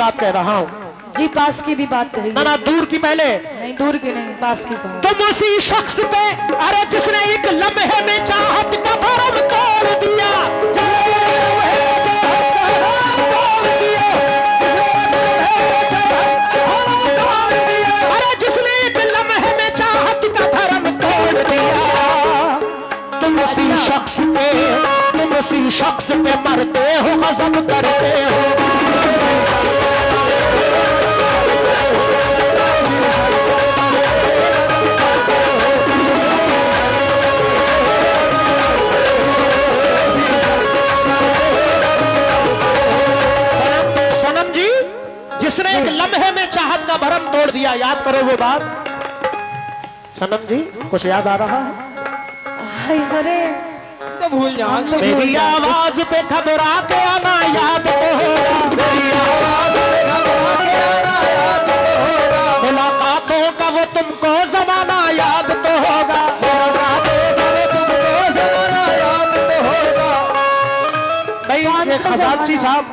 बात कह रहा हूँ। जी पास की भी बात कही। ना दूर की पहले। नहीं दूर की नहीं, पास की कहो। तुम उसी शख्स पे, अरे जिसने एक लम्हे में चाहत का भरम तोड़ दिया, अरे जिसने एक लम्हे में चाहत का भरम तोड़ दिया। तुम उसी शख्स पे मरते हो, गज़ब करते हो। सनम जी, जिसने एक लम्हे में चाहत का भरम तोड़ दिया, याद करो वो बात। सनम जी कुछ याद आ रहा है? अरे तो भूल जाओ। मेरी आवाज पे घबरा के आना याद तो होगा, मेरी आवाज पे घबरा के आना याद तो होगा। मुलाकातों का वो तुमको जमाना याद तो होगा, मुलाकातों का वो तुमको जमाना याद तो होगा। भाई खजानची साहब,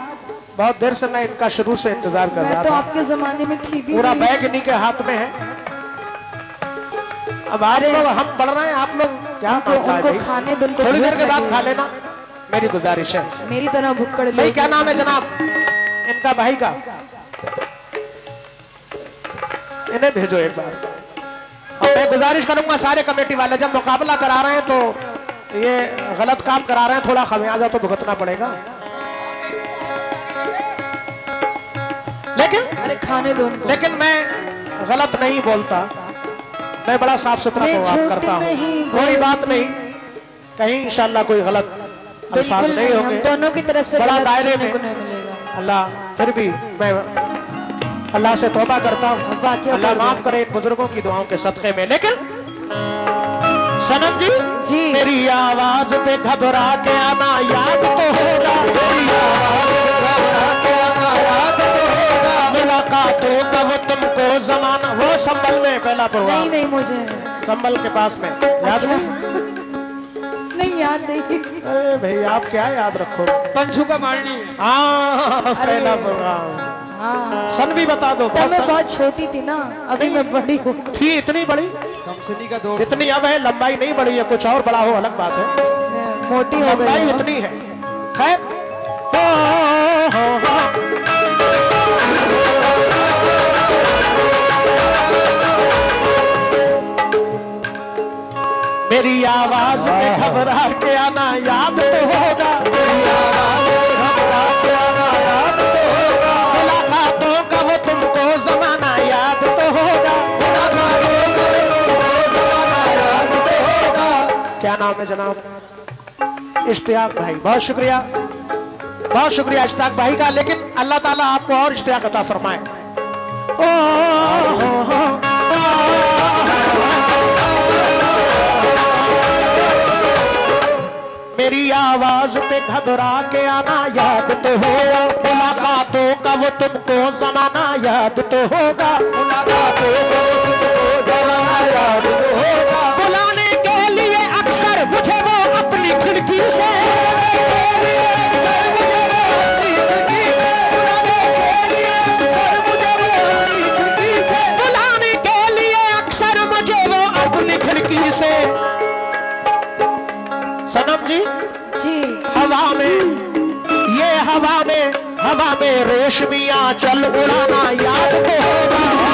बहुत देर से मैं इनका शुरू से इंतजार कर रहा तो था। आपके जमाने में थी भी पूरा नहीं। बैग इन्हीं के हाथ में है। अब आप लोग, हम बढ़ रहे हैं, आप लोग क्या उनको खाने दो, उनको थोड़ी देर के भूख बाद लगी। खा लेना, मेरी गुजारिश है। मेरी तरह भुक्कड़ भाई क्या नाम है जनाब इनका भाई का? इन्हें भेजो एक बार। और मैं गुजारिश करूंगा सारे कमेटी वाले, जब मुकाबला करा रहे हैं तो ये गलत काम करा रहे हैं, थोड़ा खमियाजा तो भुगतना पड़ेगा। अरे खाने दो उनको। लेकिन मैं गलत नहीं बोलता, मैं बड़ा साफ सुथरा व्यवहार करता हूँ। कोई बात नहीं, कहीं इंशाल्लाह कोई गलत अल्फाज नहीं होंगे। दोनों की तरफ से बड़ा दायरे में को नहीं मिलेगा। अल्लाह, फिर भी मैं अल्लाह से तौबा करता हूँ, अल्लाह माफ करे इन बुजुर्गों की दुआओं के सदक़े में। लेकिन सनम जी, मेरी आवाज पे घबरा के आना याद तो होगा, मेरी आवाज पे घबरा के आना याद तो होगा। मुलाकातों का वो तुमको जमाना, वो संभल में पहला प्रोग्राम। नहीं मुझे संभल के पास में याद नहीं याद नहीं। अरे भाई आप क्या याद रखो, पंचू का मारनी। हाँ पहला प्रोग्राम। हाँ सन भी बता दो। मैं बहुत छोटी थी ना, अभी मैं बड़ी हूँ। थी इतनी बड़ी? कमसनी का दौर जितनी अब है, लंबाई नहीं बढ़ी है, कुछ और बड़ा हो अलग बात है, मोटी हो लंबाई गई इतनी है। खैर मेरी आवाज में घबरा के आना याद तो होगा, मेरी आवाज में घबरा के आना याद तो होगा। मुलाकातों का वो तुमको जमाना याद तो होगा, मुलाकातों का वो तुमको जमाना याद तो होगा। क्या नाम है जनाब? इश्तियाक भाई, बहुत शुक्रिया, बहुत शुक्रिया इश्तियाक भाई का। लेकिन अल्लाह ताला आपको और इश्तियाक अता फरमाए। मेरी आवाज पे घबरा के आना याद तो होगा, मुलाकातों का वो तुमको जमाना याद तो होगा, मुलाकातों का वो तुमको जमाना याद तो होगा। बुलाने के लिए अक्सर मुझे वो अपनी खिड़की से, बुलाने के लिए अक्सर मुझे वो अपनी खिड़की से। सनम जी हवा में रेशमिया चल उड़ाना याद तो होगा,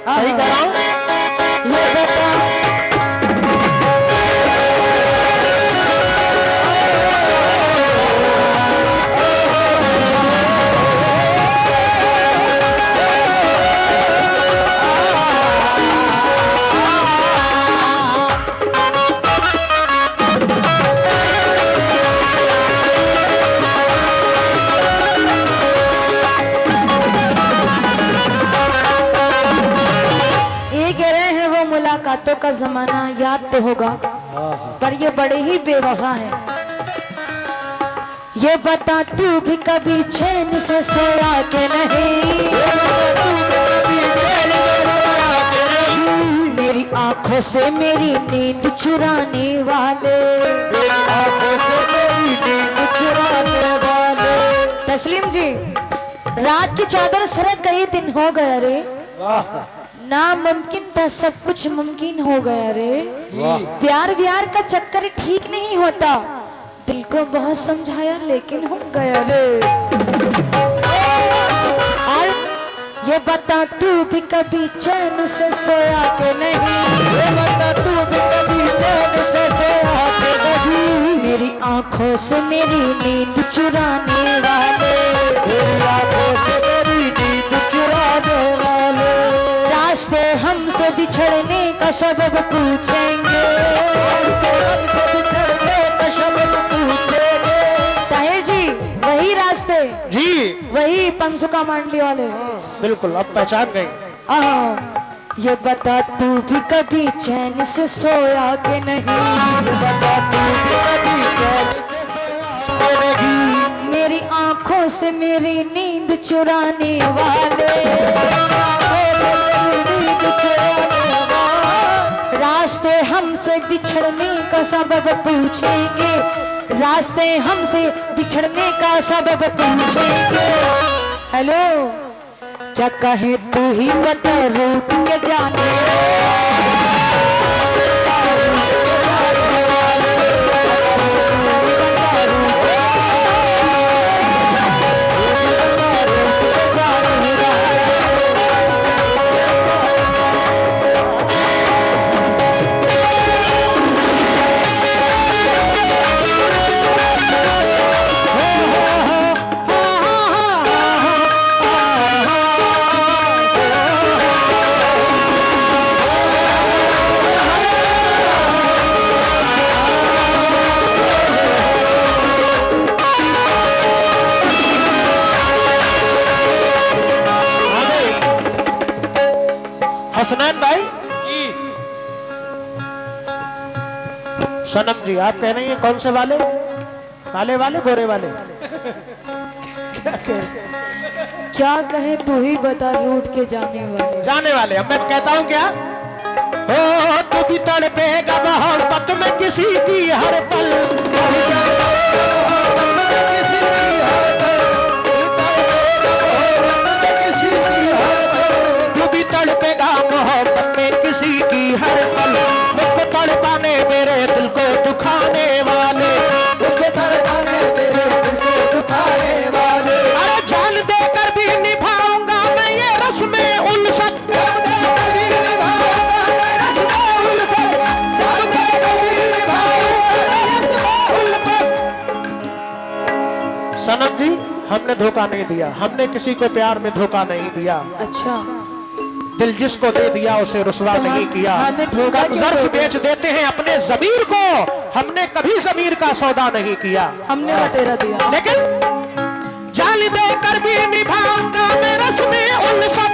सही कह रहा हूं? ये बेटा मुलाकातों का जमाना याद तो होगा, पर ये बड़े ही बेवफा हैं। ये बता तू भी कभी चैन से सोया के नहीं, मेरी आंखों से मेरी नींद चुराने वाले, आंखों से मेरी नींद चुराने वाले। तस्लीम जी, रात की चादर सरक गई, दिन हो गया रे, नामुमकिन था सब कुछ मुमकिन हो गया रे। प्यार व्यार का चक्कर ठीक नहीं होता, दिल को बहुत समझाया लेकिन हो गया रे। और ये बता तू भी कभी चैन से सोया के नहीं, ये बता तू भी कभी चैन से सोया के नहीं। मेरी आंखों से मेरी नींद चुराने वाले, मेरी आंखों से मेरी नींद चुराने वाले। रास्ते हमसे बिछड़ने का सबब पूछेंगे, हमसे बिछड़ने का सबब पूछेंगे। ताहिर जी वही रास्ते, जी वही पंसुका मांडली वाले। बिल्कुल, अब पहचान गए। ये बता तू भी कभी चैन से सोया के नहीं, ये बता तू भी कभी चैन से सोया के नहीं। मेरी आंखों से मेरी नींद चुराने वाले, रास्ते हमसे बिछड़ने का सबब पूछेंगे, रास्ते हमसे बिछड़ने का सबब पूछेंगे। हेलो, क्या कहे तू ही बता रूठ के जाने, हसनैन भाई। सनम जी, आप कह रही हैं कौन से वाले? काले वाले, गोरे वाले? क्या कहे तू ही बता रूठ के जाने वाले। जाने वाले। अब मैं कहता हूँ क्या? ओ तू भी तड़पेगा मोहब्बत में किसी की हर पल, तू भी तड़पेगा मोहब्बत में किसी की हर पल। मुझको तड़पाने मेरे दिल को दुखाने वाले, मुझको तड़पाने मेरे दिल को दुखाने वाले। अरे जान देकर भी निभाऊंगा मैं ये रस्में उल्फत, सनम जी, हमने धोखा नहीं दिया, हमने किसी को प्यार में धोखा नहीं दिया। अच्छा, दिल जिसको दे दिया उसे रुसवा तो नहीं किया। हमने धोखा कब ज़र्फ बेच देते हैं अपने ज़मीर को, हमने कभी ज़मीर का सौदा नहीं किया। हमने बतेरा दिया, लेकिन जान देकर भी निभाऊंगा मैं रस्में उल्फत,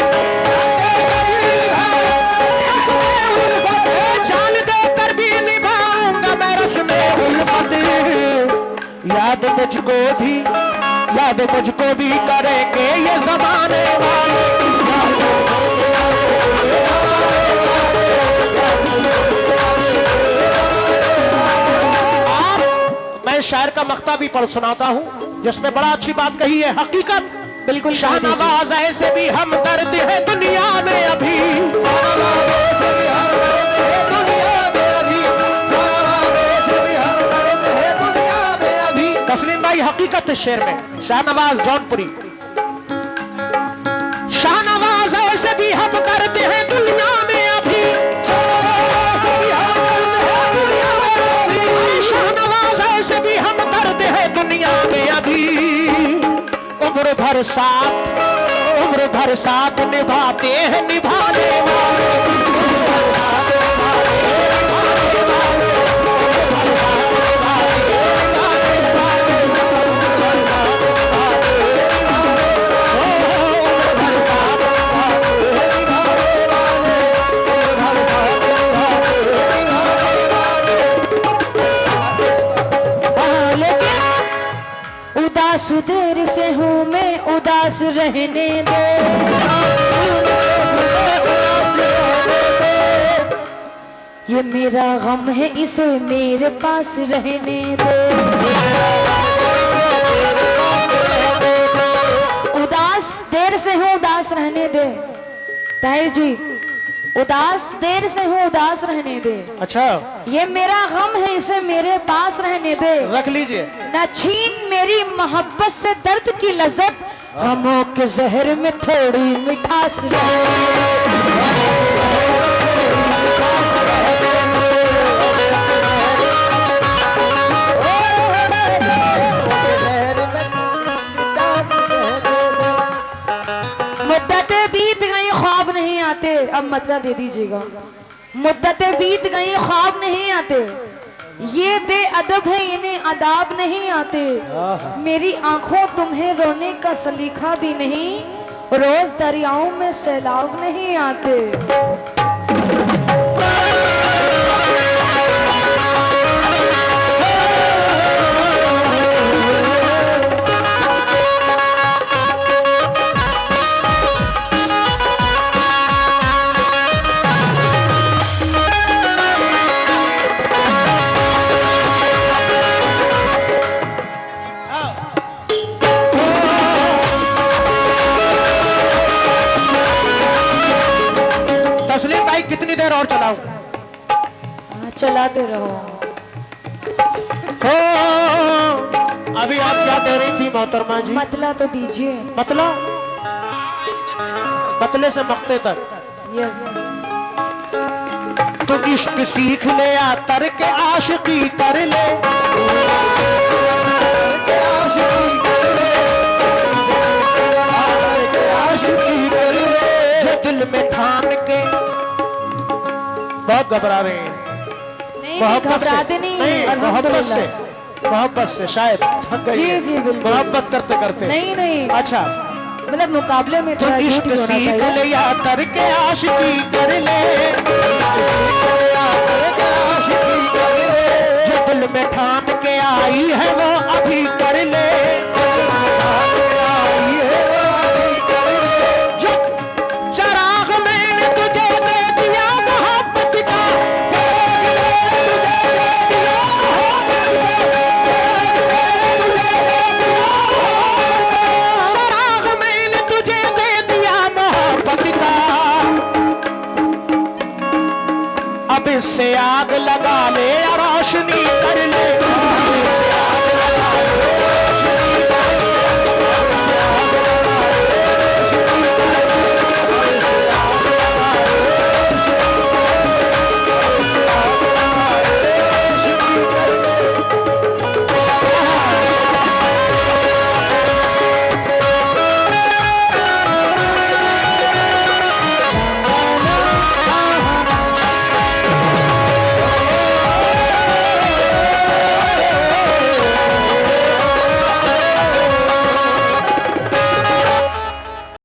जान देकर भी निभाऊंगा मैं रस्में उल्फत। याद मुझको भी करेंगे ये ज़माने वाले। मैं शायर का मख्ता भी पढ़ सुनाता हूँ जिसमें बड़ा अच्छी बात कही है, हकीकत। बिल्कुल। शाहनवाज ऐसे भी हम दर्द है दुनिया में अभी, तस्लीम भाई हकीकत इस शेर में, शाहनवाज जौनपुरी। शाहनवाज ऐसे भी हम करते हैं दुनिया में अभी, शाहनवाज ऐसे भी हम करते हैं दुनिया में अभी। उम्र भर साथ निभाते हैं निभाने वाले, उदास देर से हूँ मैं, उदास रहने दो। ये मेरा गम है इसे मेरे पास रहने दे। उदास देर से हूँ उदास रहने दे। ताहिर जी उदास देर से हूँ उदास रहने दे। अच्छा ये मेरा गम है इसे मेरे पास रहने दे। रख लीजिए। न छीन मेरी मोहब्बत से दर्द की लज़्ज़त, गमों के जहर में थोड़ी मिठास रहने दे। मुद्दतें बीत गई ख्वाब नहीं आते। अब मतलब दे दीजिएगा। मुद्दतें बीत गई ख्वाब नहीं आते। ये बेअदब है इन्हें अदाब नहीं आते। मेरी आंखों तुम्हें रोने का सलीखा भी नहीं, रोज दरियाओं में सैलाब नहीं आते। तस्लीम भाई कितनी देर और चलाऊं? चलाते रहो। अभी आप क्या कह रही थी मोहतरमा जी? मतला तो दीजिए। मतला मतले से मक्ते तक। यस। तो इश्क सीख ले या तरक आशिकी कर ले। जो दिल में ठान के बहुत घबरा रहे हैं। नहीं घबराते नहीं। मोहब्बत से मोहब्बत से शायद थक गई जी है। जी बिल्कुल। मोहब्बत करते करते। नहीं नहीं अच्छा मतलब मुकाबले में तो थोड़ा इश्क ड्यूटी होना सीख चाहिए। ले या करके आशिकी कर ले। जो दिल में ठान के आई है वो अभी कर ले।